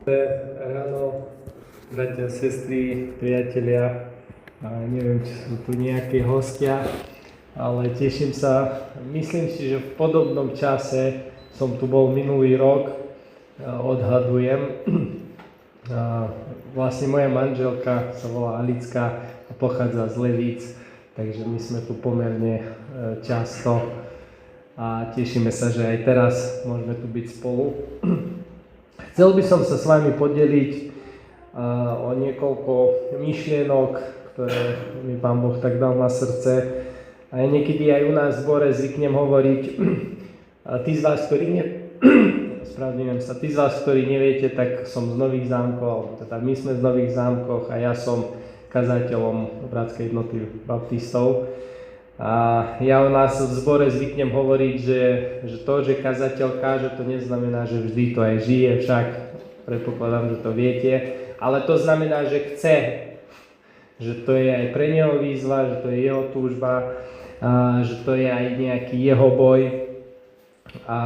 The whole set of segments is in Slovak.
Ráno, bratia, sestry, priatelia, neviem, či sú tu nejakí hostia, ale teším sa. Myslím si, že v podobnom čase som tu bol minulý rok, odhadujem. Vlastne moja manželka sa volá Alická a pochádza z Levíc, takže my sme tu pomerne často a tešíme sa, že aj teraz môžeme tu byť spolu. Chcel by som sa s vami podeliť o niekoľko myšlienok, ktoré mi Pán Boh tak dal na srdce. A ja niekedy aj u nás v zbore zvyknem hovoriť, tí z vás, ktorí neviete, tak som z Nových Zámkov, alebo teda my sme z Nových Zámkoch a ja som kazateľom Bratskej jednoty baptistov. A ja u nás v zbore zvyknem hovoriť, že to, že kazateľ káže, to neznamená, že vždy to aj žije, však predpokladám, že to viete, ale to znamená, že chce, že to je aj pre neho výzva, že to je jeho túžba, že to je aj nejaký jeho boj. A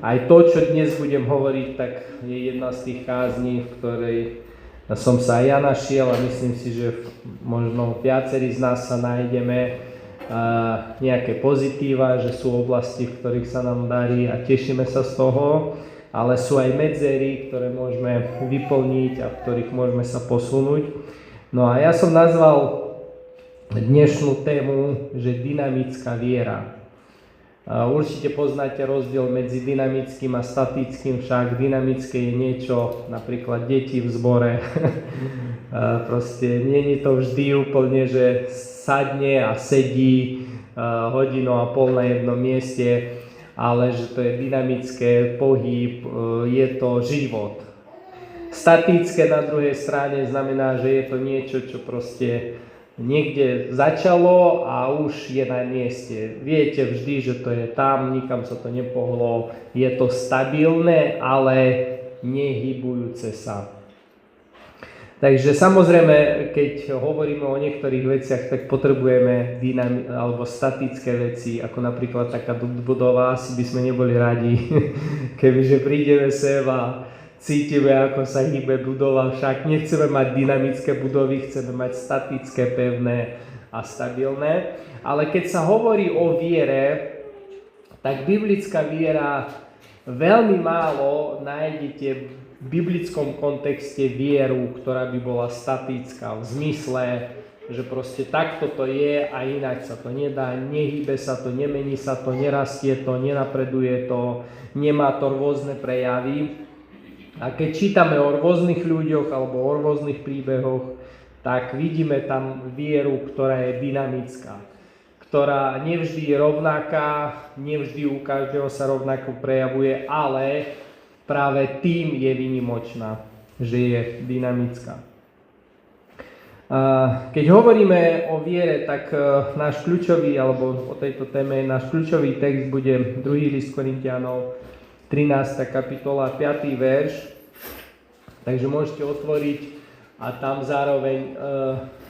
aj to, čo dnes budem hovoriť, tak je jedna z tých kázní, v ktorej som sa aj ja našiel a myslím si, že možno viacerí z nás sa nájdeme nejaké pozitíva, že sú oblasti, v ktorých sa nám darí a tešíme sa z toho, ale sú aj medzery, ktoré môžeme vyplniť a v ktorých môžeme sa posunúť. No a ja som nazval dnešnú tému, že dynamická viera. Určite poznáte rozdiel medzi dynamickým a statickým, však dynamické je niečo, napríklad deti v zbore. Proste nie je to vždy úplne, že sadne a sedí hodinu a pol na jednom mieste, ale že to je dynamické, pohyb, je to život. Statické na druhej strane znamená, že je to niečo, čo proste niekde začalo a už je na mieste. Viete vždy, že to je tam, nikam sa to nepohlo, je to stabilné, ale nehybujúce sa. Takže samozrejme, keď hovoríme o niektorých veciach, tak potrebujeme alebo statické veci, ako napríklad taká budova, asi by sme neboli radi, kebyže prídeme sem a cítime, ako sa hýbe budova, však nechceme mať dynamické budovy, chceme mať statické, pevné a stabilné. Ale keď sa hovorí o viere, tak biblická viera veľmi málo nájdete v biblickom kontexte vieru, ktorá by bola statická v zmysle, že proste takto to je a inak sa to nedá, nehýbe sa to, nemení sa to, nerastie to, nenapreduje to, nemá to rôzne prejavy. A keď čítame o rôznych ľuďoch alebo o rôznych príbehoch, tak vidíme tam vieru, ktorá je dynamická, ktorá nevždy je rovnaká, nevždy u každého sa rovnako prejavuje, ale práve tým je výnimočná, že je dynamická. Keď hovoríme o viere, tak náš kľúčový, alebo o tejto téme, náš kľúčový text bude 2. list Korinťanov, 13. kapitola, 5. verš. Takže môžete otvoriť a tam zároveň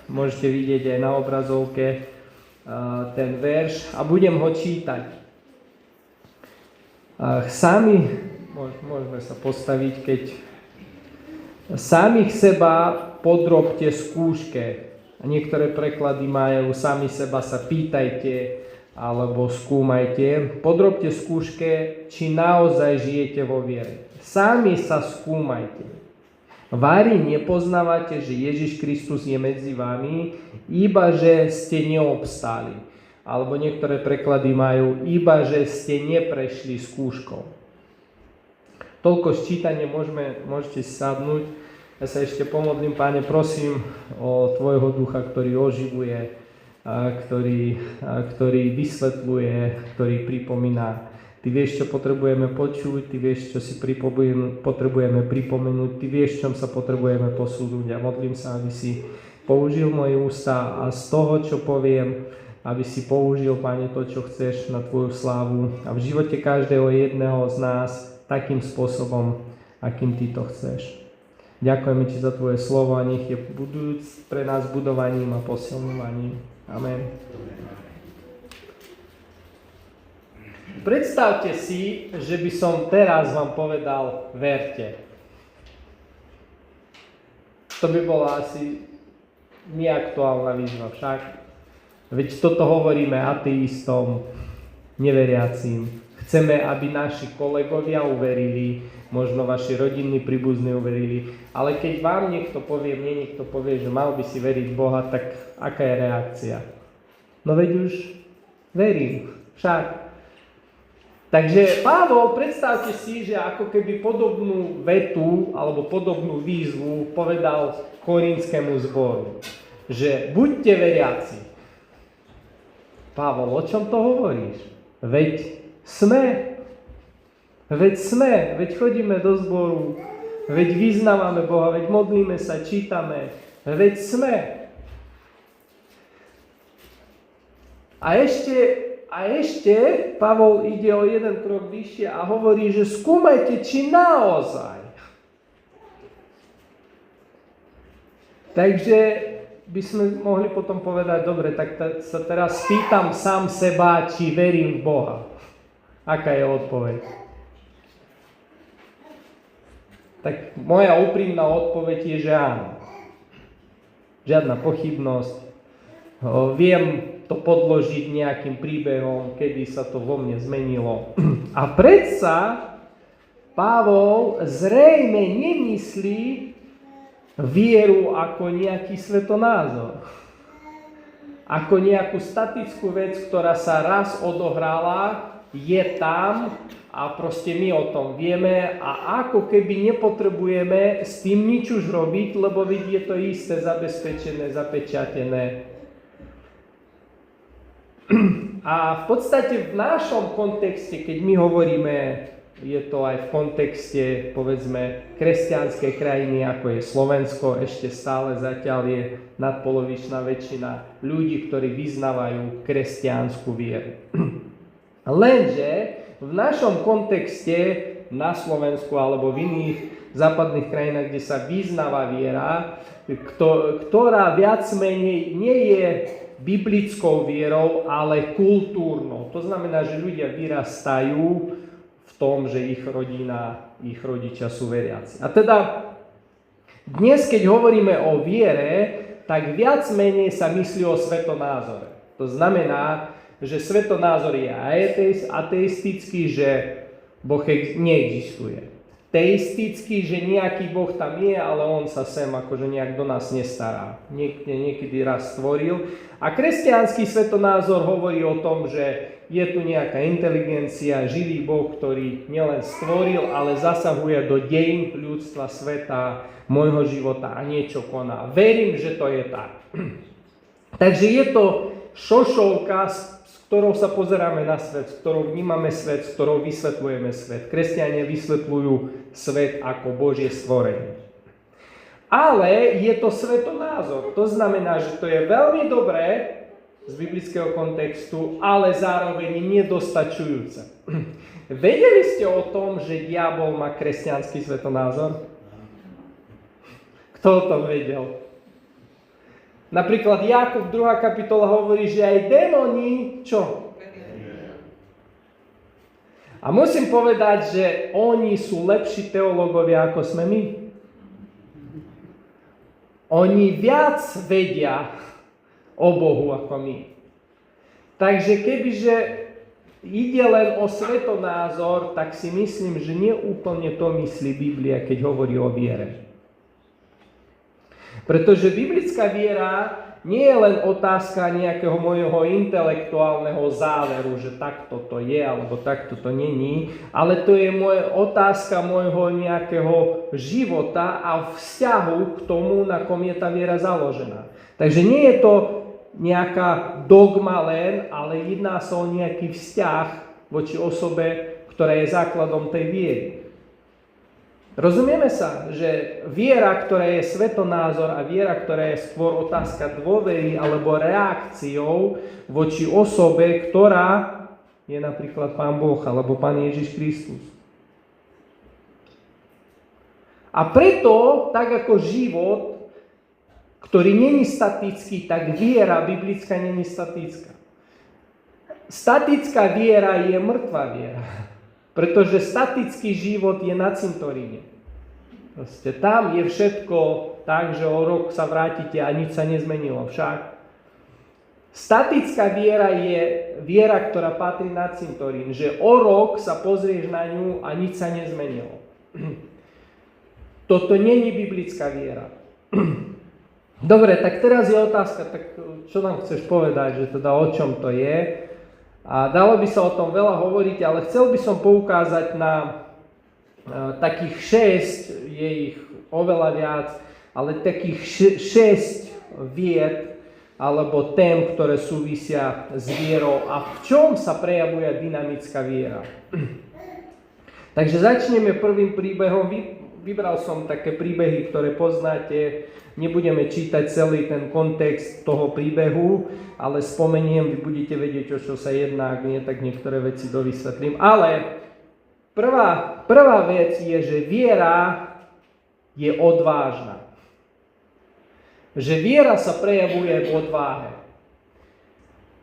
môžete vidieť aj na obrazovke ten verš a budem ho čítať. Môžeme sa postaviť, keď samých seba podrobte skúške. A niektoré preklady majú sami seba sa pýtajte alebo skúmajte. Podrobte skúške, či naozaj žijete vo viere. Sami sa skúmajte. Vari nepoznávate, že Ježiš Kristus je medzi vami, iba že ste neobstáli. Alebo niektoré preklady majú iba že ste neprešli skúškou. Toľko sčítanie, môžete si sadnúť. Ja sa ešte pomodlím, Páne, prosím o Tvojho ducha, ktorý oživuje, ktorý vysvetľuje, ktorý pripomína. Ty vieš, čo potrebujeme počuť, Ty vieš, čo si potrebujeme pripomenúť, Ty vieš, čom sa potrebujeme posúdiť. A modlím sa, aby si použil moje ústa a z toho, čo poviem, aby si použil, Pane, to, čo chceš na Tvoju slávu a v živote každého jedného z nás takým spôsobom, akým Ty to chceš. Ďakujeme Ti za Tvoje slovo a nech je budujúc pre nás budovaním a posilňovaním. Amen. Predstavte si, že by som teraz vám povedal verte. To by bola asi neaktuálna výzva však. Veď toto hovoríme ateistom, neveriacím. Chceme, aby naši kolegovia uverili, možno vaši rodinní príbuzní uverili, ale keď vám niekto povie, mne niekto povie, že mal by si veriť v Boha, tak aká je reakcia? No veď už verím, však. Takže Pavol, predstavte si, že ako keby podobnú vetu alebo podobnú výzvu povedal Korintskému zboru, že buďte veriaci. Pavol, o čom to hovoríš? Veď sme, veď chodíme do zboru, veď vyznávame Boha, veď modlíme sa, čítame, veď sme. A ešte Pavol ide o jeden krok vyššie a hovorí, že skúmajte, či naozaj. Takže by sme mohli potom povedať, dobre, tak sa teraz spýtam sám seba, či verím v Boha. Aká je odpoveď? Tak moja úprimná odpoveď je, že áno. Žiadna pochybnosť. Viem to podložiť nejakým príbehom, kedy sa to vo mne zmenilo. A predsa Pavol zrejme nemyslí vieru ako nejaký svetonázor. Ako nejakú statickú vec, ktorá sa raz odohrala, je tam a proste my o tom vieme a ako keby nepotrebujeme s tým nič už robiť, lebo je to isté, zabezpečené, zapečatené. A v podstate v našom kontexte, keď my hovoríme, je to aj v kontexte, povedzme, kresťanskej krajiny, ako je Slovensko, ešte stále zatiaľ je nadpolovičná väčšina ľudí, ktorí vyznávajú kresťanskú vieru. Lenže v našom kontexte na Slovensku alebo v iných západných krajinách, kde sa vyznáva viera, ktorá viac menej nie je biblickou vierou, ale kultúrnou. To znamená, že ľudia vyrastajú v tom, že ich rodina, ich rodičia sú veriaci. A teda dnes, keď hovoríme o viere, tak viac menej sa myslí o svetonázore. To znamená, že svetonázor je ateistický, že Boh neexistuje. Teistický, že nejaký Boh tam je, ale on sa sem akože nejak do nás nestará. Niekedy raz stvoril. A kresťanský svetonázor hovorí o tom, že je tu nejaká inteligencia, živý Boh, ktorý nielen stvoril, ale zasahuje do dejín ľudstva, sveta, môjho života a niečo koná. Verím, že to je tak. Takže je to šošovka, s ktorou sa pozeráme na svet, s ktorou vnímame svet, s ktorou vysvetľujeme svet. Kresťania vysvetľujú svet ako Božie stvorenie. Ale je to svetonázor. To znamená, že to je veľmi dobré z biblického kontextu, ale zároveň nedostačujúce. Vedeli ste o tom, že diabol má kresťanský svetonázor? Kto o tom vedel? Napríklad Jakub 2. kapitola hovorí, že aj démoni, čo? A musím povedať, že oni sú lepší teológovia, ako sme my. Oni viac vedia o Bohu, ako my. Takže kebyže ide len o svetonázor, tak si myslím, že neúplne to myslí Biblia, keď hovorí o viere. Pretože biblická viera nie je len otázka nejakého môjho intelektuálneho záveru, že takto to je, alebo takto to není, ale to je otázka môjho nejakého života a vzťahu k tomu, na kom je tá viera založená. Takže nie je to nejaká dogma len, ale jedná sa o nejaký vzťah voči osobe, ktorá je základom tej viery. Rozumieme sa, že viera, ktorá je svetonázor a viera, ktorá je skôr otázka dôvery alebo reakciou voči osobe, ktorá je napríklad Pán Boh alebo Pán Ježiš Kristus. A preto, tak ako život, ktorý není statický, tak viera biblická není statická. Statická viera je mŕtva viera. Pretože statický život je na cintoríne. Proste tam je všetko tak, že o rok sa vrátite a nič sa nezmenilo. Však statická viera je viera, ktorá patrí na cintorín, že o rok sa pozrieš na ňu a nič sa nezmenilo. Toto nie je biblická viera. Dobre, tak teraz je otázka, tak čo nám chceš povedať, že teda o čom to je? A dalo by sa o tom veľa hovoriť, ale chcel by som poukázať na takých 6, je ich oveľa viac, ale takých 6 vied alebo tém, ktoré súvisia s vierou a v čom sa prejavuje dynamická viera. Takže začneme prvým príbehom. Vybral som také príbehy, ktoré poznáte. Nebudeme čítať celý ten kontext toho príbehu, ale spomeniem, vy budete vedieť, o čo sa jedná, ak nie, tak niektoré veci dovysvetlím. Ale prvá vec je, že viera je odvážna. Že viera sa prejavuje v odváhe.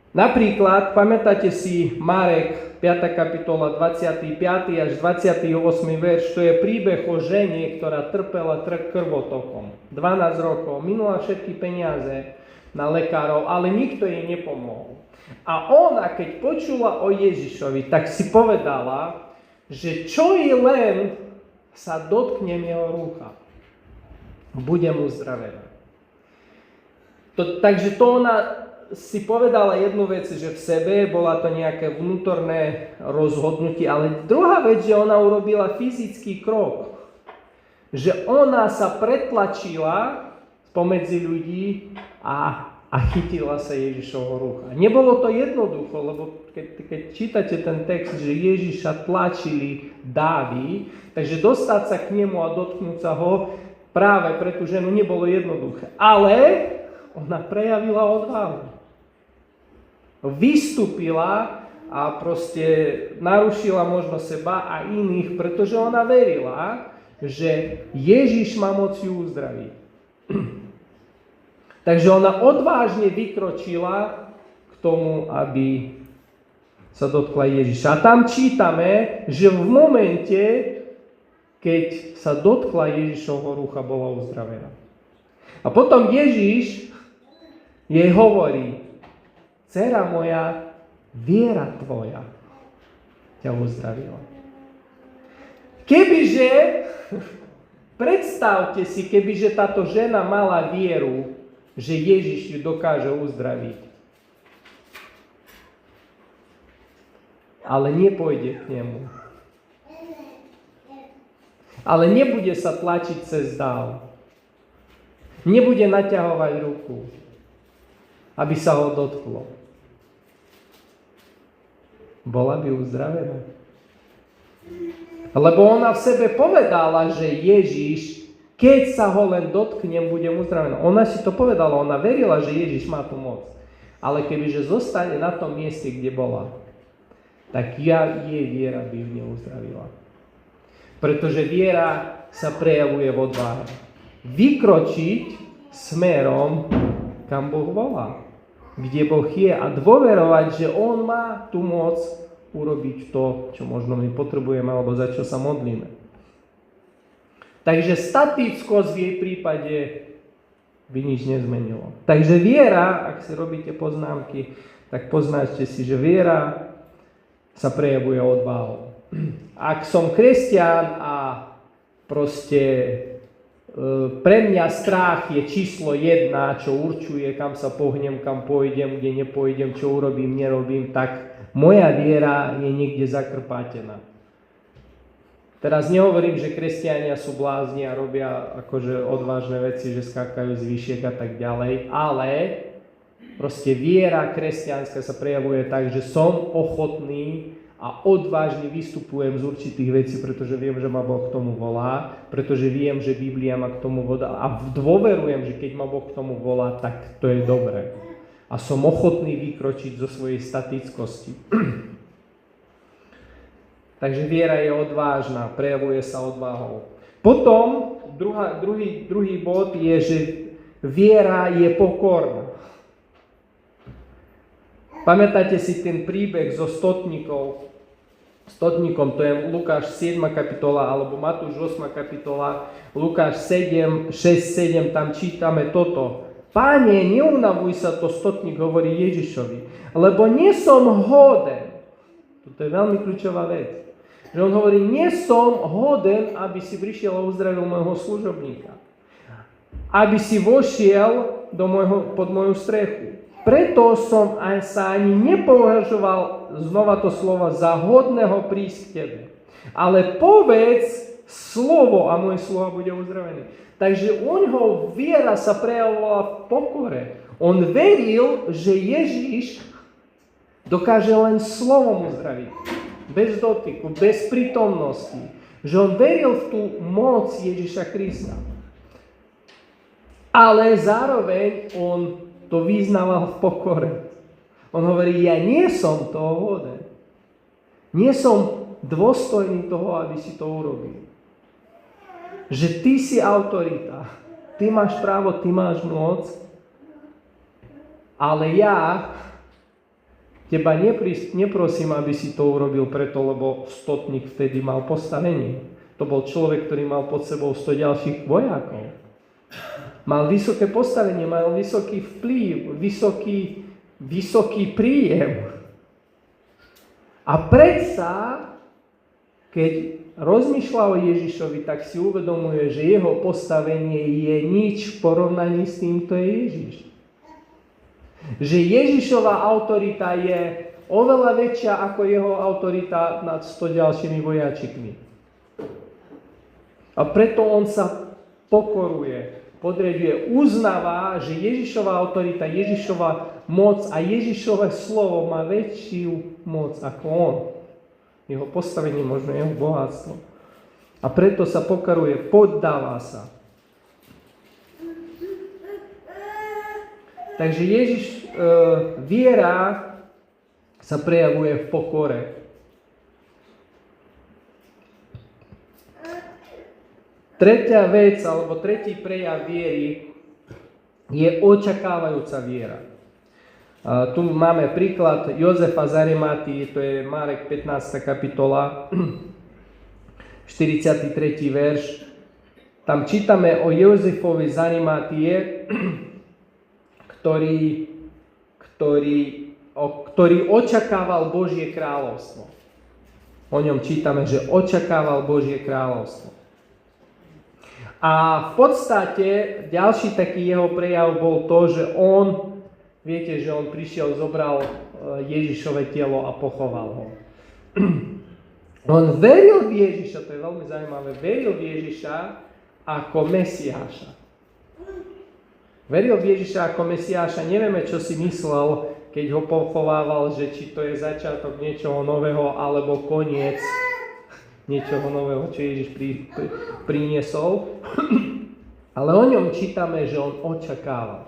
Napríklad, pamätáte si Marek, 5. kapitola, 25. až 28. verš, to je príbeh o žene, ktorá trpela krvotokom. 12 rokov, minula všetky peniaze na lekárov, ale nikto jej nepomohol. A ona, keď počula o Ježišovi, tak si povedala, že čo i len sa dotknem jeho rúcha, budem uzdravená. Takže to ona si povedala jednu vec, že v sebe bola to nejaké vnútorné rozhodnutie, ale druhá vec, že ona urobila fyzický krok. Že ona sa pretlačila spomedzi ľudí a chytila sa Ježišovho rúcha. Nebolo to jednoducho, lebo keď čítate ten text, že Ježiša tlačili dávy, takže dostať sa k nemu a dotknúť sa ho práve pre tú ženu nebolo jednoduché. Ale ona prejavila odvahu. Vystúpila a proste narušila možno seba a iných, pretože ona verila, že Ježiš má moc ju uzdraviť. Takže ona odvážne vykročila k tomu, aby sa dotkla Ježiša. A tam čítame, že v momente, keď sa dotkla Ježišovho rúcha, bola uzdravená. A potom Ježiš jej hovorí: dcera moja, viera tvoja ťa uzdravila. Kebyže, predstavte si, kebyže táto žena mala vieru, že Ježiš ju dokáže uzdraviť. Ale nepôjde k nemu. Ale nebude sa tlačiť cez dáv. Nebude naťahovať ruku, aby sa ho dotklo. Bola by uzdravená. Lebo ona v sebe povedala, že Ježiš, keď sa ho len dotknem, budem uzdravená. Ona si to povedala, ona verila, že Ježiš má tú moc. Ale kebyže zostane na tom mieste, kde bola, tak jej viera by ju neuzdravila. Pretože viera sa prejavuje v odvahe. Vykročiť smerom, kam Boh volá, kde Boh je, a dôverovať, že On má tú moc urobiť to, čo možno my potrebujeme, alebo za čo sa modlíme. Takže statickosť v jej prípade by nič nezmenilo. Takže viera, ak si robíte poznámky, tak poznáte si, že viera sa prejavuje odvahou. Ak som kresťan a proste pre mňa strach je číslo 1, čo určuje, kam sa pohnem, kam pôjdem, kde nepôjdem, čo urobím, nerobím, tak moja viera je niekde zakrpátená. Teraz nehovorím, že kresťania sú blázni a robia akože odvážne veci, že skákajú z výšiek a tak ďalej, ale proste viera kresťanská sa prejavuje tak, že som ochotný a odvážne vystupujem z určitých vecí, pretože viem, že ma Boh k tomu volá, pretože viem, že Biblia ma k tomu volá a dôverujem, že keď ma Boh k tomu volá, tak to je dobré. A som ochotný vykročiť zo svojej statickosti. Takže viera je odvážna, prejavuje sa odvahou. Potom druhý bod je, že viera je pokorná. Pamätáte si ten príbeh zo stotníkov? stotníkom, to je Lukáš 7. kapitola alebo Matúš 8. kapitola, Lukáš 7, 6, 7, tam čítame toto. Páne, neunavuj sa, to stotník hovorí Ježišovi, lebo nie som hoden. Toto je veľmi kľúčová vec. Že on hovorí, nie som hoden, aby si prišiel a uzdravil môjho služobníka. Aby si vošiel pod moju strechu. Preto som sa ani nepovažoval, znova to slovo, za hodného prísť k tebe. Ale povedz slovo a môj sluha bude uzdravený. Takže u ňoho viera sa prejavovala v pokore. On veril, že Ježiš dokáže len slovom uzdraviť. Bez dotyku, bez prítomnosti. Že on veril v tú moc Ježiša Krista. Ale zároveň on to vyznával v pokore. On hovorí, ja nie som toho hoden. Nie som dôstojný toho, aby si to urobil. Že ty si autorita. Ty máš právo, ty máš moc. Ale ja teba neprosím, aby si to urobil preto, lebo stotník vtedy mal postavenie. To bol človek, ktorý mal pod sebou 100 ďalších vojakov. Mal vysoké postavenie, mal vysoký vplyv, vysoký príjem. A predsa, keď rozmýšľa o Ježišovi, tak si uvedomuje, že jeho postavenie je nič v porovnaní s týmto je Ježiš. Že Ježišova autorita je oveľa väčšia ako jeho autorita nad 100 ďalšími vojačikmi. A preto on sa pokoruje, podriaduje, uznáva, že Ježišova autorita, Ježišova moc a Ježišové slovo má väčšiu moc ako on. Jeho postavenie, možno jeho bohatstvo. A preto sa pokoruje, poddáva sa. Takže viera sa prejavuje v pokore. Tretia vec, alebo tretí prejav viery je očakávajúca viera. Tu máme príklad Jozefa z Arimatie, to je Marek 15. kapitola, 43. verš. Tam čítame o Jozefovi z Arimatie, ktorý očakával Božie kráľovstvo. O ňom čítame, že očakával Božie kráľovstvo. A v podstate ďalší taký jeho prejav bol to, že viete, že on prišiel, zobral Ježišové telo a pochoval ho. On veril v Ježiša, to je veľmi zaujímavé, veril v Ježiša ako Mesiáša. Veril v Ježiša ako Mesiáša, nevieme, čo si myslel, keď ho pochovával, že či to je začiatok niečoho nového, alebo koniec niečoho nového, čo Ježiš priniesol. Ale o ňom čítame, že on očakával.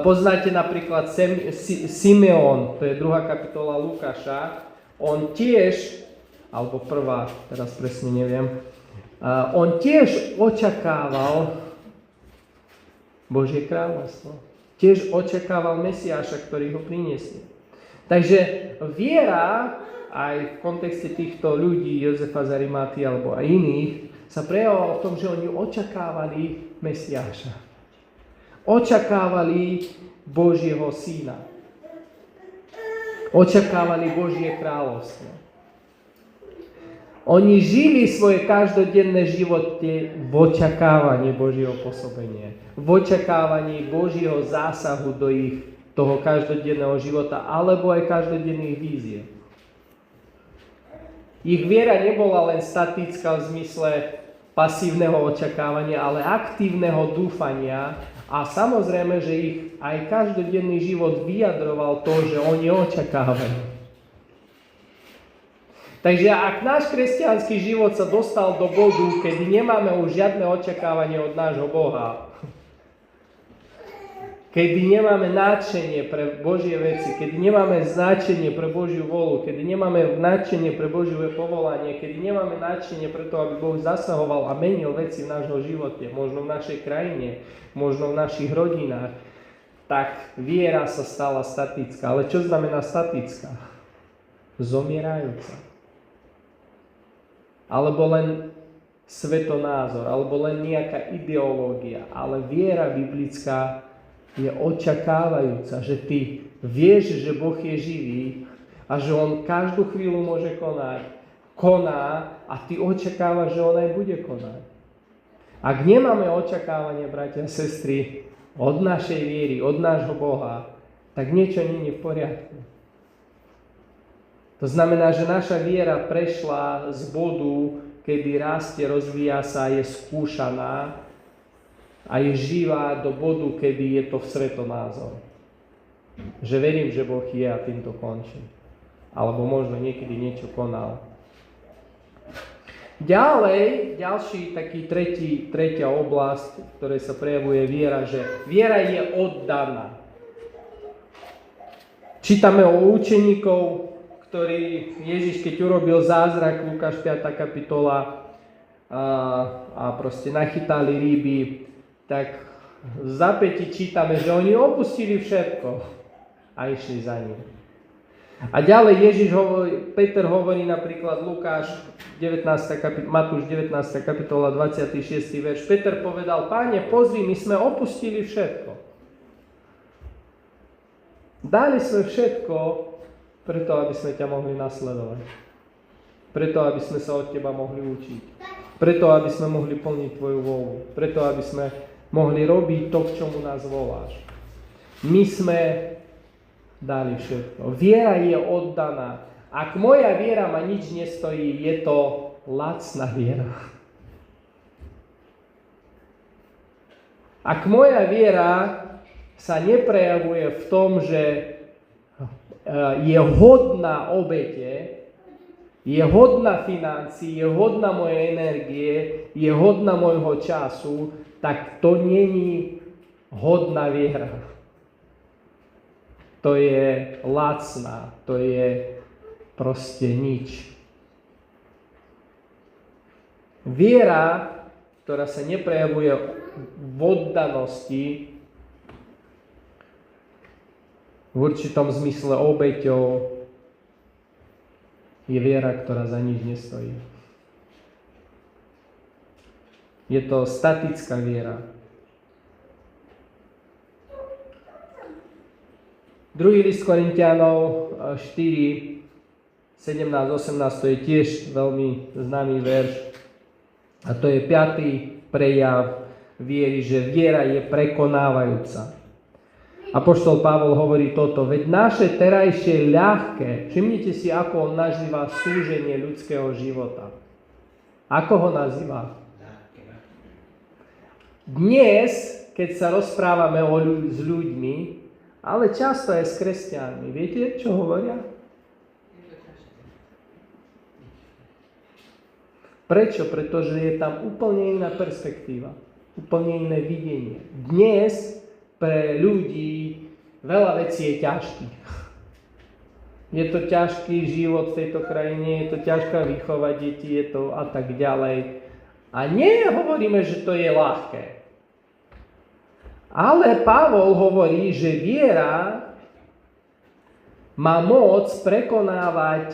Poznáte napríklad Simeon, to je 2. kapitola Lukáša. On tiež, alebo 1., teraz presne neviem, on tiež očakával Božie kráľovstvo. Tiež očakával Mesiáša, ktorý ho priniesie. Takže viera, aj v kontexte týchto ľudí, Jozefa z Arimatie alebo aj iných, sa prejavovala v tom, že oni očakávali Mesiáša. Očakávali Božieho syna. Očakávali Božie kráľovstvo. Oni žili svoje každodenné životy v očakávaní Božieho pôsobenia. V očakávaní Božieho zásahu do ich toho každodenného života, alebo aj každodenných víziev. Ich viera nebola len statická v zmysle pasívneho očakávania, ale aktívneho dúfania a samozrejme, že ich aj každodenný život vyjadroval to, že oni očakávajú. Takže ak náš kresťanský život sa dostal do bodu, kedy nemáme už žiadne očakávanie od nášho Boha, kedy nemáme nadšenie pre Božie veci, kedy nemáme nadšenie pre Božiu vôľu, kedy nemáme nadšenie pre Božie povolanie, kedy nemáme nadšenie pre to, aby Boh zasahoval a menil veci v nášho živote, možno v našej krajine, možno v našich rodinách, tak viera sa stala statická. Ale čo znamená statická? Zomierajúca. Alebo len svetonázor, alebo len nejaká ideológia. Ale viera biblická je očakávajúca, že ty vieš, že Boh je živý a že On každú chvíľu môže konať. Koná a ty očakávaš, že On aj bude konať. Ak nemáme očakávanie, bratia a sestry, od našej viery, od nášho Boha, tak niečo nie je v poriadku. To znamená, že naša viera prešla z bodu, kedy rastie, rozvíja sa, je skúšaná a je živá do bodu, kedy je to v svetonázor. Že verím, že Boh je a týmto končí. Alebo možno niekedy niečo konal. Ďalej, tretia oblasť, v ktorej sa prejavuje viera, že viera je oddaná. Čítame o učeníkov, ktorí Ježiš, keď urobil zázrak, Lukáš 5. kapitola, a proste nachytali ryby, tak v zápäti čítame, že oni opustili všetko a išli za ním. A ďalej Peter hovorí napríklad Matúš 19. kapitola 26. verš. Peter povedal: Páne, pozri, my sme opustili všetko. Dali sme všetko preto, aby sme ťa mohli nasledovať. Preto, aby sme sa od teba mohli učiť. Preto, aby sme mohli plniť tvoju vôľu. Preto, aby sme mohli robiť to, k čomu nás voláš. My sme dali všetko. Viera je oddaná. Ak moja viera ma nič nestojí, je to lacná viera. Ak moja viera sa neprejavuje v tom, že je hodná obete, je hodná financií, je hodná mojej energie, je hodná môjho času, tak to není hodná viera. To je lacná, to je proste nič. Viera, ktorá sa neprejavuje v oddanosti, v určitom zmysle obeťou, je viera, ktorá za nič nestojí. Je to statická viera. Druhý list Korintianov 4, 17-18, to je tiež veľmi známy verš. A to je 5. prejav viery, že viera je prekonávajúca. Apoštol Pavol hovorí toto: veď naše terajšie ľahké, všimnite si, ako on nazýva súženie ľudského života. Ako ho nazýva? Dnes, keď sa rozprávame s ľuďmi, ale často aj s kresťanmi. Viete, čo hovoria? Prečo? Pretože je tam úplne iná perspektíva. Úplne iné videnie. Dnes pre ľudí veľa vecí je ťažkých. Je to ťažký život v tejto krajine, je to ťažká výchova detí, je to a tak ďalej. A nie hovoríme, že to je ľahké. Ale Pavol hovorí, že viera má moc prekonávať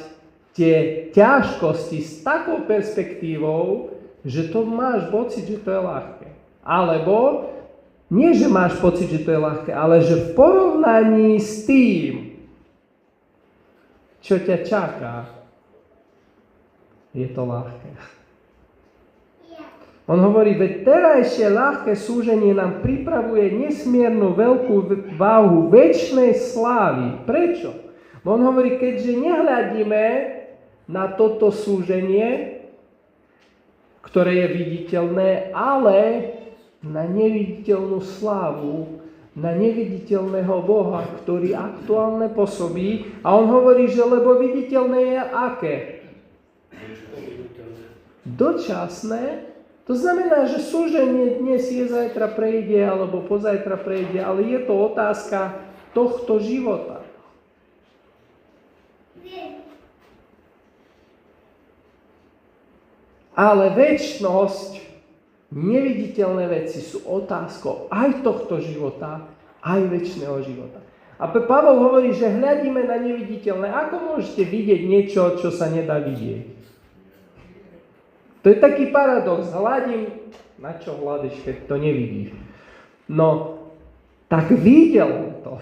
tie ťažkosti s takou perspektívou, že to máš pocit, že to je ľahké. Alebo nie, že máš pocit, že to je ľahké, ale že v porovnaní s tým, čo ťa čaká, je to ľahké. On hovorí, veď terajšie ľahké súženie nám pripravuje nesmiernu veľkú váhu večnej slávy. Prečo? On hovorí, keďže nehľadíme na toto súženie, ktoré je viditeľné, ale na neviditeľnú slávu, na neviditeľného Boha, ktorý aktuálne pôsobí. A on hovorí, že lebo viditeľné je aké? Dočasné. To znamená, že súženie dnes je, zajtra prejde, alebo pozajtra prejde, ale je to otázka tohto života. Ale večnosť, neviditeľné veci sú otázkou aj tohto života, aj večného života. A Pavol hovorí, že hľadíme na neviditeľné. Ako môžete vidieť niečo, čo sa nedá vidieť? To je taký paradox. Hľadím, na čo hľadíš, keď to nevidíš? No, tak videl to.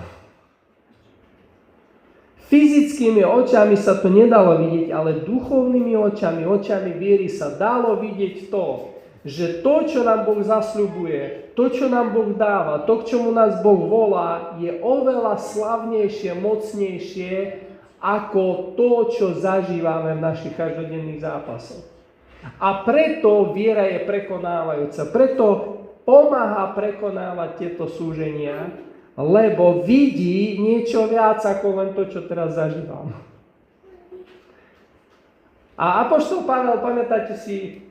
Fyzickými očami sa to nedalo vidieť, ale duchovnými očami, očami viery sa dalo vidieť to, že to, čo nám Boh zasľubuje, to, čo nám Boh dáva, to, k čomu nás Boh volá, je oveľa slavnejšie, mocnejšie ako to, čo zažívame v našich každodenných zápasoch. A preto viera je prekonávajúca, preto pomáha prekonávať tieto súženia, lebo vidí niečo viac ako len to, čo teraz zažívam. A apoštol Pavel, pamätáte si,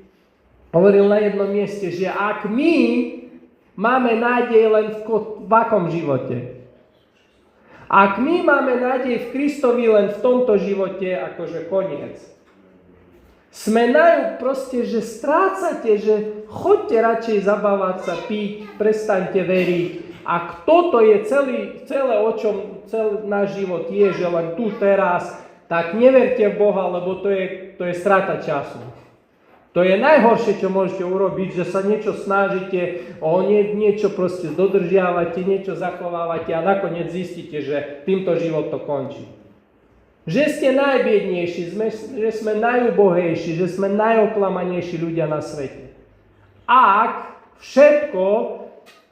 hovoril na jednom mieste, že ak my máme nádej len v akom živote? Ak my máme nádej v Kristovi len v tomto živote, akože koniec. Sme proste, že strácate, že choďte radšej zabávať sa, piť, prestaňte veriť. Ak toto je celé, o čom celý náš život je, že len tu teraz, tak neverte v Boha, lebo to je strata času. To je najhoršie, čo môžete urobiť, že sa niečo snažíte, niečo proste dodržiavate, niečo zachovávate a nakoniec zistíte, že týmto život to končí. Že ste najbiednejší, že sme najubohejší, že sme najoklamanejší ľudia na svete. Ak všetko,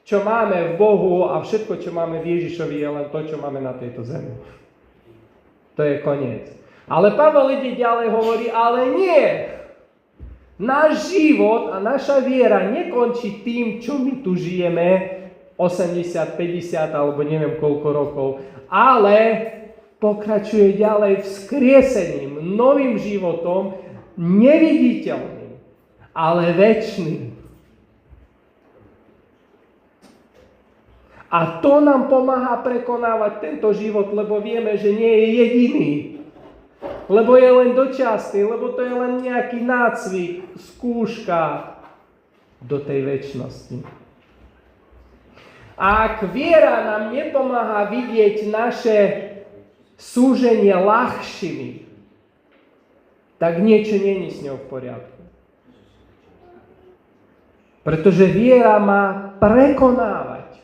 čo máme v Bohu a všetko, čo máme v Ježišovi, je len to, čo máme na tejto zemi. To je koniec. Ale Pavel ide ďalej, hovorí, ale nie. Náš život a naša viera nekončí tým, čo my tu žijeme, 80, 50 alebo neviem koľko rokov, ale pokračuje ďalej vzkriesením, novým životom, neviditeľným, ale večným. A to nám pomáha prekonávať tento život, lebo vieme, že nie je jediný. Lebo je len dočasný, lebo to je len nejaký nácvik, skúška do tej večnosti. A ak viera nám nepomáha vidieť naše súženie ľahšími, tak niečo nie je s ňou v poriadku. Pretože viera má prekonávať.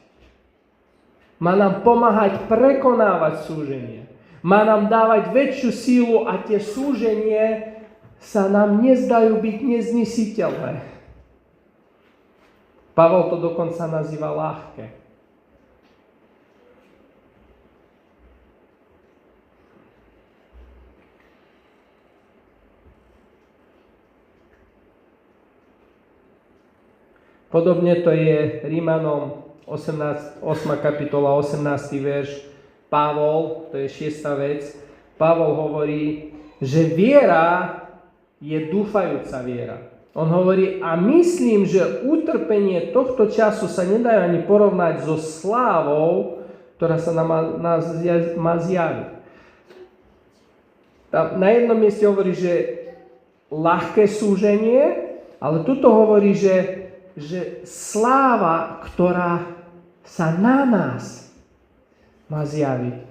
Má nám pomáhať prekonávať súženie. Má nám dávať väčšiu sílu a tie súženie sa nám nezdajú byť neznesiteľné. Pavol to dokonca nazýva ľahké. Podobne to je Rímanom 8. kapitola, 18. verš. Pavol, to je 6. vec, Pavol hovorí, že viera je dúfajúca viera. On hovorí, a myslím, že utrpenie tohto času sa nedajú ani porovnať so slávou, ktorá sa má zjaviť. Na jednom mieste hovorí, že ľahké súženie, ale tuto hovorí, že sláva, ktorá sa na nás má zjaviť.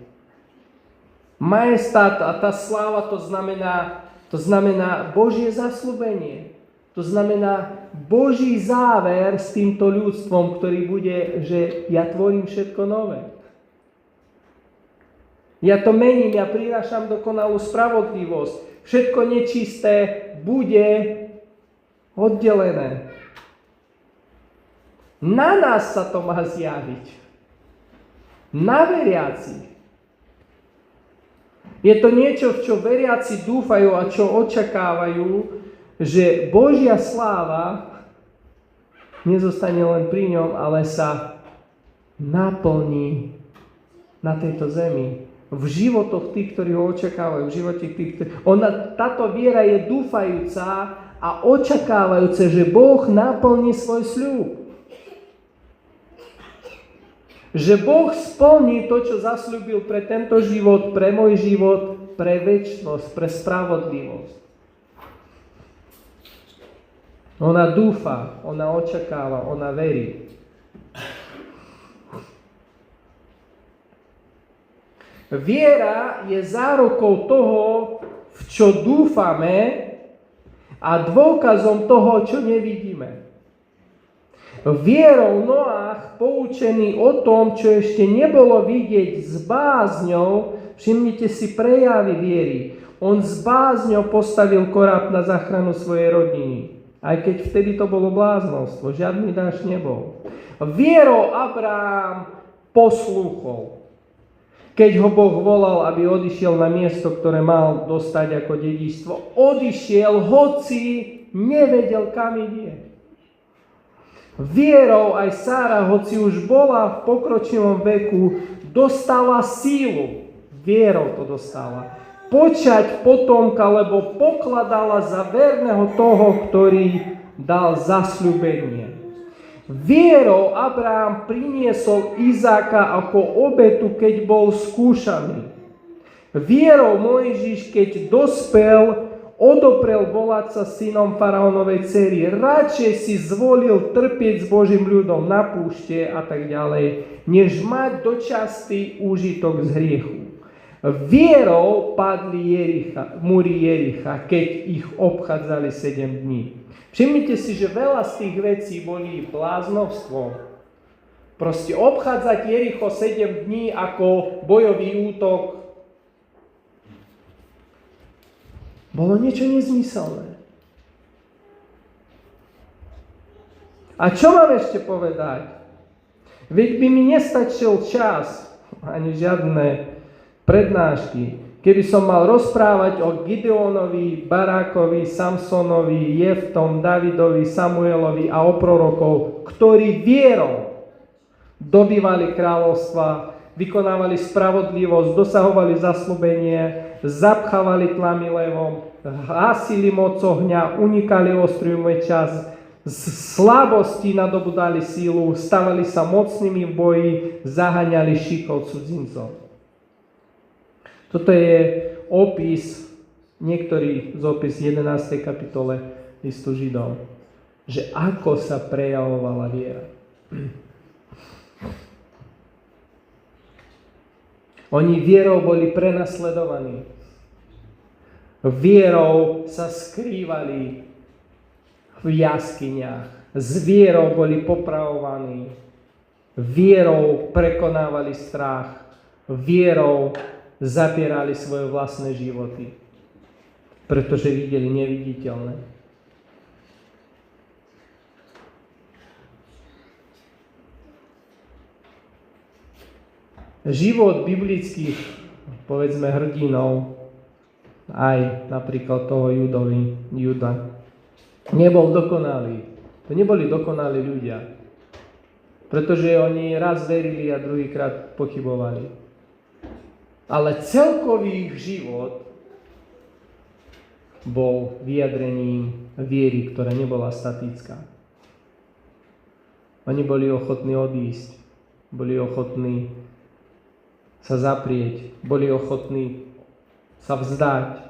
Majestát a tá sláva to znamená Božie zasľúbenie. To znamená Boží záver s týmto ľudstvom, ktorý bude, že ja tvorím všetko nové. Ja to mením, ja prinášam dokonalú spravodlivosť. Všetko nečisté bude oddelené. Na nás sa to má zjaviť. Na veriacich. Je to niečo, v čo veriaci dúfajú a čo očakávajú, že Božia sláva nezostane len pri ňom, ale sa naplní na tejto zemi. V životoch tých, ktorí ho očakávajú, v živote tých, ktorí... Táto viera je dúfajúca a očakávajúce, že Boh naplní svoj sľub. Že Boh splní to, čo zasľúbil pre tento život, pre môj život, pre večnosť, pre spravodlivosť. Ona dúfa, ona očakáva, ona verí. Viera je zárukou toho, v čo dúfame, a dôkazom toho, čo nevidíme. Vierou Noach, poučený o tom, čo ešte nebolo vidieť, s bázňou, všimnite si prejavy viery. On s bázňou postavil koráb na záchranu svojej rodiny. Aj keď vtedy to bolo bláznostvo, žiadny dážď nebol. Vierou Abraham poslúchol. Keď ho Boh volal, aby odišiel na miesto, ktoré mal dostať ako dedičstvo, odišiel, hoci nevedel, kam ide. Vierou aj Sára, hoci už bola v pokročilom veku, dostala sílu. Vierou to dostala. Počať potomka, lebo pokladala za verného toho, ktorý dal zasľúbenie. Vierou Abraham priniesol Izáka ako obetu, keď bol skúšaný. Vierou Mojžiš, keď dospel, odoprel volať sa synom faraónovej dcery. Radšej si zvolil trpieť s Božím ľudom na púšte a tak ďalej, než mať dočasný úžitok z hriechu. Vierou padli múry Jericha, keď ich obchádzali 7 dní. Všimnite si, že veľa z tých vecí boli bláznovstvom. Proste obchádzať Jericho 7 dní ako bojový útok bolo niečo nezmyselné. A čo mám ešte povedať? Veď by mi nestačil čas, ani žiadne prednášky, keby som mal rozprávať o Gideónovi, Barákovi, Samsonovi, Jeftom, Davidovi, Samuelovi a o prorokov, ktorí vierou dobývali kráľovstva, vykonávali spravodlivosť, dosahovali zasľúbenie, zapchávali tlamy levom, hasili moc ohňa, unikali ostriu meča, z slabosti nadobudali sílu, stavali sa mocnými v boji, zaháňali šikov cudzincov. Toto je opis, niektorý z opis 11. kapitole listu Židom, že ako sa prejavovala viera. Oni vierou boli prenasledovaní. Vierou sa skrývali v jaskyniach. S vierou boli popravovaní. Vierou prekonávali strach. Vierou zapierali svoje vlastné životy, pretože videli neviditeľné. Život biblických, povedzme, hrdinov, aj napríklad toho Juda, nebol dokonalý. To neboli dokonalí ľudia, pretože oni raz verili a druhýkrát pochybovali. Ale celkový ich život bol vyjadrením viery, ktorá nebola statická. Oni boli ochotní odísť, boli ochotní sa zaprieť, boli ochotní sa vzdať.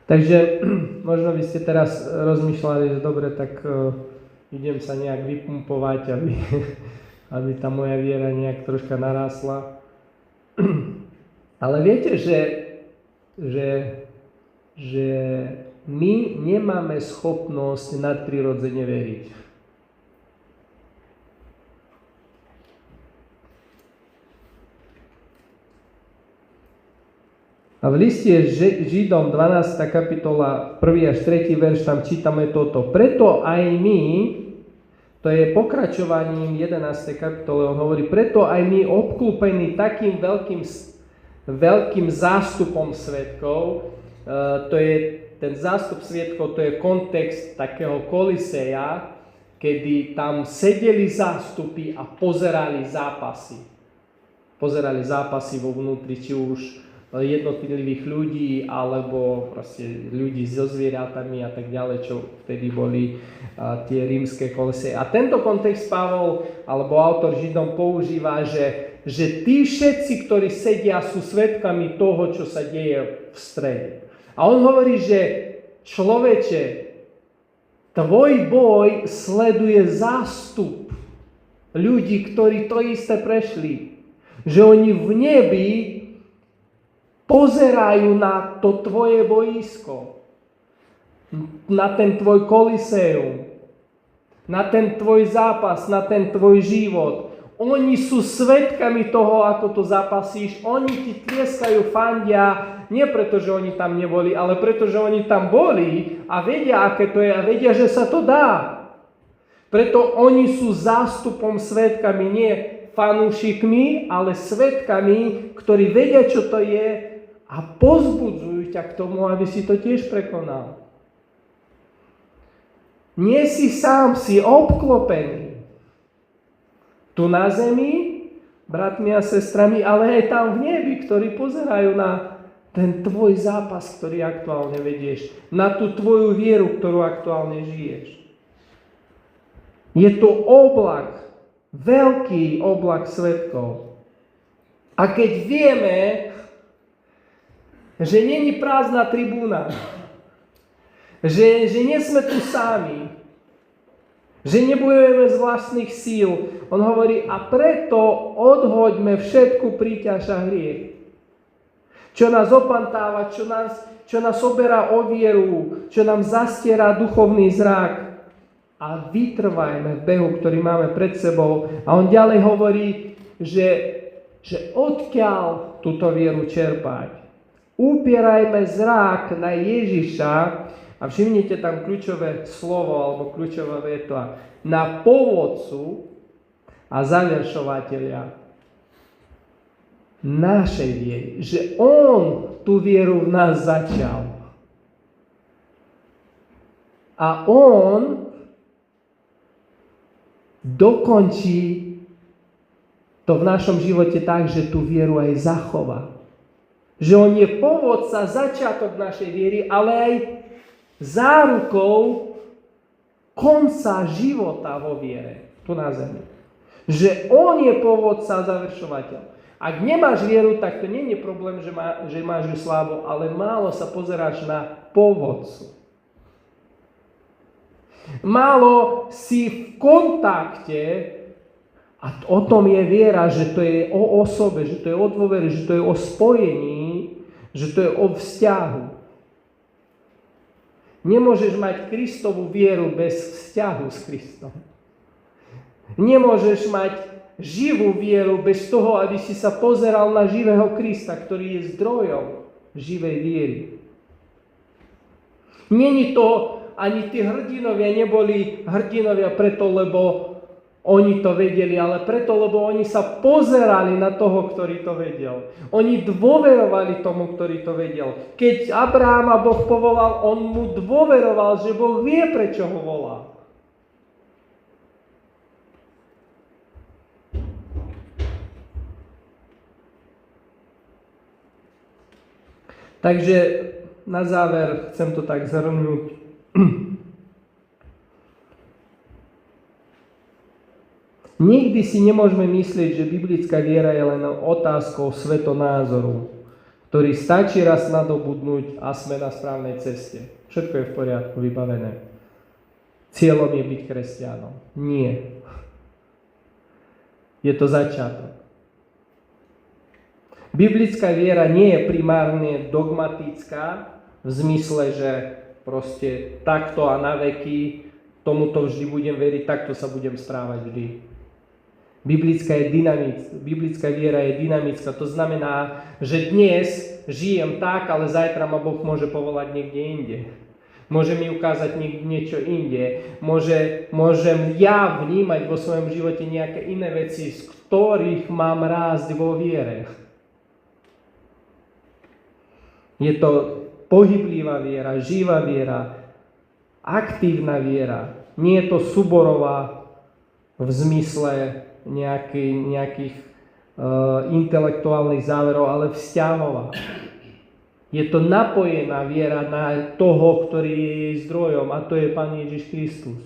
Takže možno by ste teraz rozmýšľali, že dobre, tak idem sa nejak vypumpovať, aby tá moja viera nejak troška narásla. Ale viete, že my nemáme schopnosť nadprirodzene veriť. A v liste Židom 12. kapitola 1. až 3. verš tam čítame toto. Preto aj my, to je pokračovaním 11. kapitole, on hovorí, preto aj my obklúpení takým veľkým zástupom svedkov, to je ten zástup svedkov, to je kontext takého koliseja, kedy tam sedeli zástupy a pozerali zápasy. Pozerali zápasy vo vnútri, či už jednotlivých ľudí, alebo proste ľudí so zvieratami a tak ďalej, čo vtedy boli tie rímske koliseje. A tento kontext Pavol, alebo autor Židom používa, že tí všetci, ktorí sedia, sú svedkami toho, čo sa deje v strede. A on hovorí, že človeče, Tvoj boj sleduje zástup ľudí, ktorí to isté prešli. Že oni v nebi pozerajú na to tvoje boisko, na ten tvoj koliseum, na ten tvoj zápas, na ten tvoj život. Oni sú svedkami toho, ako to zapasíš. Oni ti tlieskajú, fandia, nie preto, že oni tam neboli, ale preto, že oni tam boli a vedia, aké to je a vedia, že sa to dá. Preto oni sú zástupom, svedkami, nie fanúšikmi, ale svedkami, ktorí vedia, čo to je a pozbudzujú ťa k tomu, aby si to tiež prekonal. Nie si sám, si obklopený. Tu na zemi, bratmi a sestrami, ale aj tam v nebi, ktorí pozerajú na ten tvoj zápas, ktorý aktuálne vedieš, na tú tvoju vieru, ktorú aktuálne žiješ. Je to oblak, veľký oblak svedkov. A keď vieme, že není prázdna tribúna, že nie sme tu sami, že nebojujeme z vlastných síl. On hovorí, a preto odhoďme všetku príťaž a hriech, čo nás opantáva, čo nás oberá o vieru, čo nám zastiera duchovný zrak, a vytrvajme v behu, ktorý máme pred sebou. A on ďalej hovorí, že odkiaľ túto vieru čerpať. Upierajme zrak na Ježiša, a všimnite tam kľúčové slovo alebo kľúčová veta, na pôvodcu a završovateľa našej viery. Že on tú vieru v nás začal. A on dokončí to v našom živote tak, že tú vieru aj zachová. Že on je pôvodca, začiatok našej viery, ale aj zárukou konca života vo viere tu na zemi. Že on je pôvodca a završovateľ. Ak nemáš vieru, tak to nie je problém, že máš ju slabo, ale málo sa pozeráš na pôvodcu. Málo si v kontakte, a o tom je viera, že to je o osobe, že to je o dôvere, že to je o spojení, že to je o vzťahu. Nemôžeš mať Kristovú vieru bez vzťahu s Kristom. Nemôžeš mať živú vieru bez toho, aby si sa pozeral na živého Krista, ktorý je zdrojom živej viery. Není to, ani tí hrdinovia neboli hrdinovia preto, lebo oni to vedeli, ale preto, lebo oni sa pozerali na toho, ktorý to vedel. Oni dôverovali tomu, ktorý to vedel. Keď Abraháma Boh povolal, on mu dôveroval, že Boh vie, prečo ho volá. Takže na záver chcem to tak zhrnúť. Nikdy si nemôžeme myslieť, že biblická viera je len otázkou svetonázoru, ktorý stačí raz nadobudnúť a sme na správnej ceste. Všetko je v poriadku, vybavené. Cieľom je byť kresťanom. Nie. Je to začiatok. Biblická viera nie je primárne dogmatická v zmysle, že proste takto a na veky tomuto vždy budem veriť, takto sa budem správať vždy. Biblická viera je dynamická. To znamená, že dnes žijem tak, ale zajtra ma Boh môže povolať niekde inde. Môže mi ukázať niečo inde. Môžem ja vnímať vo svojom živote nejaké iné veci, z ktorých mám rásť vo viere. Je to pohyblivá viera, živá viera, aktívna viera. Nie je to súborová v zmysle nejakých intelektuálnych záverov, ale vzťahová. Je to napojená viera na toho, ktorý je jej zdrojom, a to je Pán Ježiš Kristus.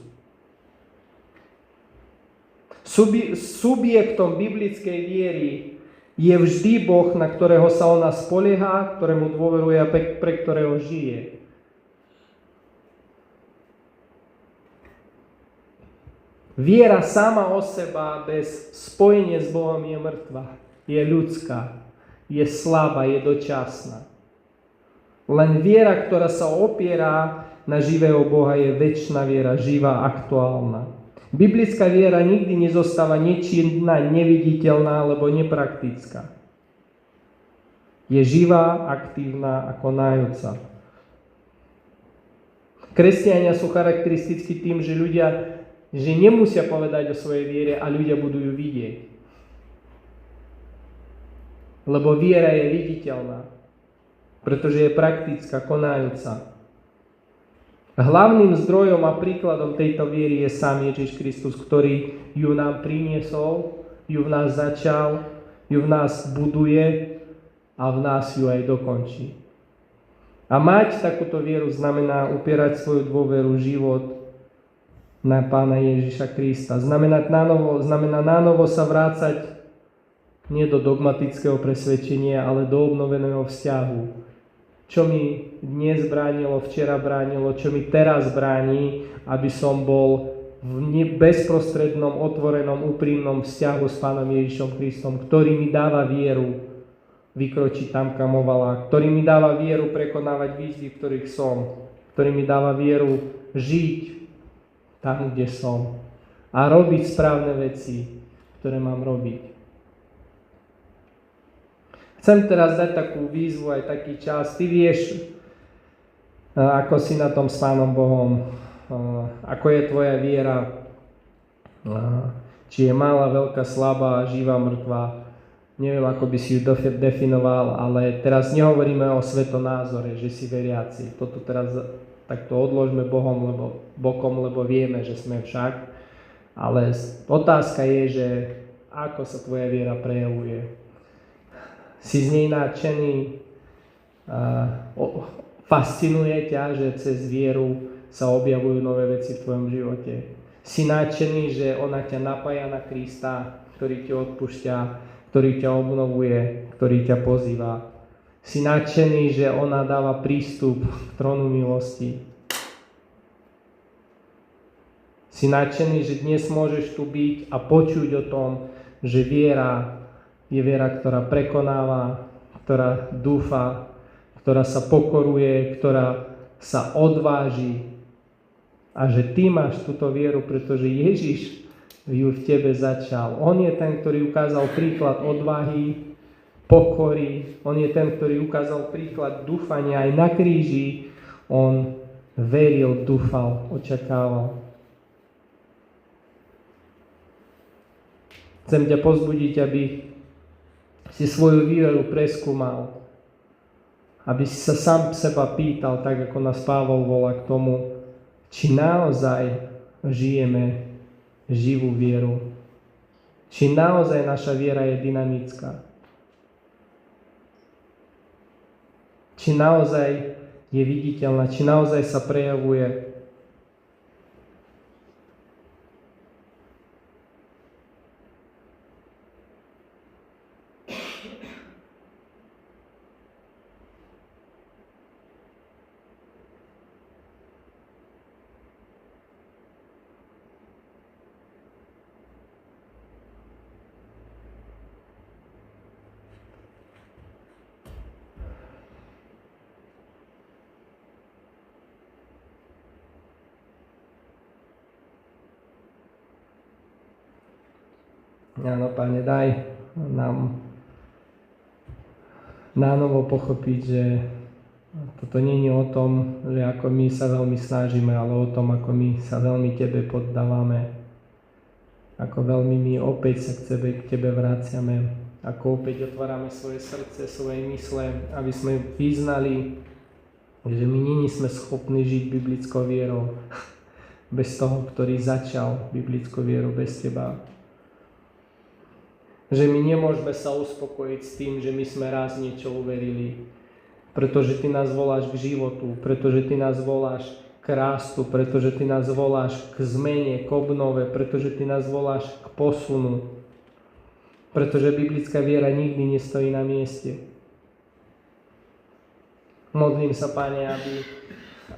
Subjektom biblickej viery je vždy Boh, na ktorého sa ona spolieha, ktorému dôveruje a pre ktorého žije. Viera sama o seba bez spojenia s Bohom je mŕtva, je ľudská, je slabá, je dočasná. Len viera, ktorá sa opiera na živého Boha, je večná viera, živá, aktuálna. Biblická viera nikdy nezostáva nečinná, neviditeľná alebo nepraktická. Je živá, aktívna a konajúca. Kresťania sú charakteristickí tým, že ľudia nemusia povedať o svojej viere a ľudia budú ju vidieť. Lebo viera je viditeľná, pretože je praktická, konajúca. Hlavným zdrojom a príkladom tejto viery je sám Ježiš Kristus, ktorý ju nám priniesol, ju v nás začal, ju v nás buduje a v nás ju aj dokončí. A mať takúto vieru znamená upierať svoju dôveru, život na Pána Ježiša Krista. Znamená na novo sa vrácať nie do dogmatického presvedčenia, ale do obnoveného vzťahu. Čo mi dnes bránilo, včera bránilo, čo mi teraz bráni, aby som bol v bezprostrednom, otvorenom, úprimnom vzťahu s Pánom Ježišom Kristom, ktorý mi dáva vieru vykročiť tam, kam ovalá, ktorý mi dáva vieru prekonávať výzvy, v ktorých som, ktorý mi dáva vieru žiť tam, kde som a robiť správne veci, ktoré mám robiť. Chcem teraz dať takú výzvu, aj taký čas. Ty vieš, ako si na tom s Pánom Bohom, ako je tvoja viera, či je malá, veľká, slabá, živá, mŕtva. Neviem, ako by si ju definoval, ale teraz nehovoríme o svetonázore, že si veriaci. Toto teraz takto odložme bokom, lebo vieme, že sme však. Ale otázka je, že ako sa tvoja viera prejavuje. Si z nej nadšený, fascinuje ťa, že cez vieru sa objavujú nové veci v tvojom živote. Si nadšený, že ona ťa napája na Krista, ktorý ti odpúšťa, ktorý ťa obnovuje, ktorý ťa pozýva. Si nadšený, že ona dáva prístup k trónu milosti. Si nadšený, že dnes môžeš tu byť a počuť o tom, že viera je viera, ktorá prekonáva, ktorá dúfa, ktorá sa pokoruje, ktorá sa odváži. A že ty máš túto vieru, pretože Ježiš ju v tebe začal. On je ten, ktorý ukázal príklad odvahy, pokory. On je ten, ktorý ukázal príklad dúfania aj na kríži. On veril, dúfal, očakával. Chcem ťa pozbudiť, aby si svoju vieru preskúmal. Aby si sa sám seba pýtal, tak ako nás Pavol volá k tomu, či naozaj žijeme živú vieru. Či naozaj naša viera je dynamická. Či naozaj je viditeľná, či naozaj sa prejavuje. Áno, Pane, daj nám nánovo pochopiť, že toto nie je o tom, že ako my sa veľmi snažíme, ale o tom, ako my sa veľmi Tebe poddávame, ako veľmi my opäť sa k Tebe vraciame, ako opäť otvárame svoje srdce, svoje mysle, aby sme vyznali, že my nie sme schopní žiť biblickou vierou bez toho, ktorý začal biblickú vieru bez Teba. Že my nemôžeme sa uspokojiť s tým, že my sme raz niečo uverili, pretože Ty nás voláš k životu, pretože Ty nás voláš k rastu, pretože Ty nás voláš k zmene, k obnove, pretože Ty nás voláš k posunu, pretože biblická viera nikdy nestojí na mieste. Modlím sa, Pane,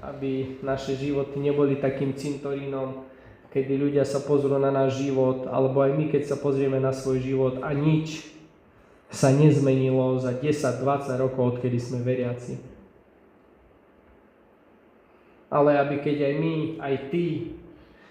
aby naše životy neboli takým cintorínom, kedy ľudia sa pozrú na náš život, alebo aj my, keď sa pozrieme na svoj život a nič sa nezmenilo za 10-20 rokov, odkedy sme veriaci. Ale aby keď aj my, aj ty,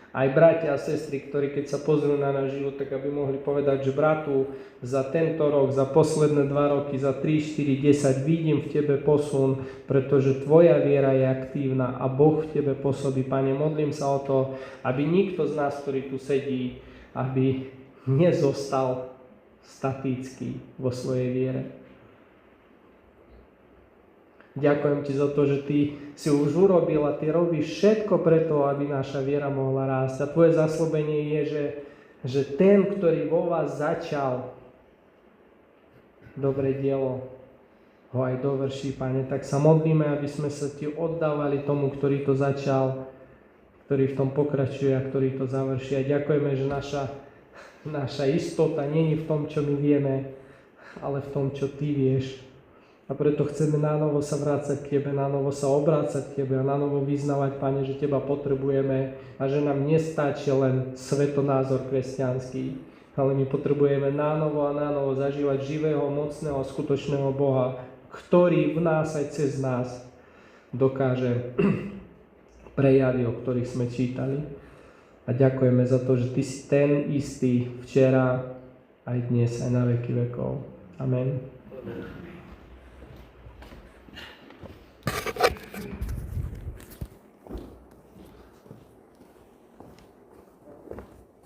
aj bratia a sestry, ktorí keď sa pozrú na náš život, tak aby mohli povedať, že bratu, za tento rok, za posledné 2 roky, za 3, 4, 10 vidím v tebe posun, pretože tvoja viera je aktívna a Boh v tebe pôsobí. Pane, modlím sa o to, aby nikto z nás, ktorý tu sedí, aby nezostal statický vo svojej viere. Ďakujem ti za to, že ty si už urobil a ty robíš všetko preto, aby naša viera mohla rásť. A tvoje zasľúbenie je, že ten, ktorý vo vás začal dobré dielo, ho aj dovrší, Pane. Tak sa modlíme, aby sme sa ti oddávali tomu, ktorý to začal, ktorý v tom pokračuje a ktorý to završí. A ďakujeme, že naša istota nie je v tom, čo my vieme, ale v tom, čo ty vieš. A preto chceme nánovo sa vrácať k tebe, nánovo sa obrácať k tebe a nánovo vyznávať, Pane, že teba potrebujeme a že nám nestačí len svetonázor kresťanský, ale my potrebujeme nánovo a nánovo zažívať živého, mocného a skutočného Boha, ktorý v nás aj cez nás dokáže prejavy, o ktorých sme čítali. A ďakujeme za to, že ty si ten istý včera, aj dnes, aj na veky vekov. Amen.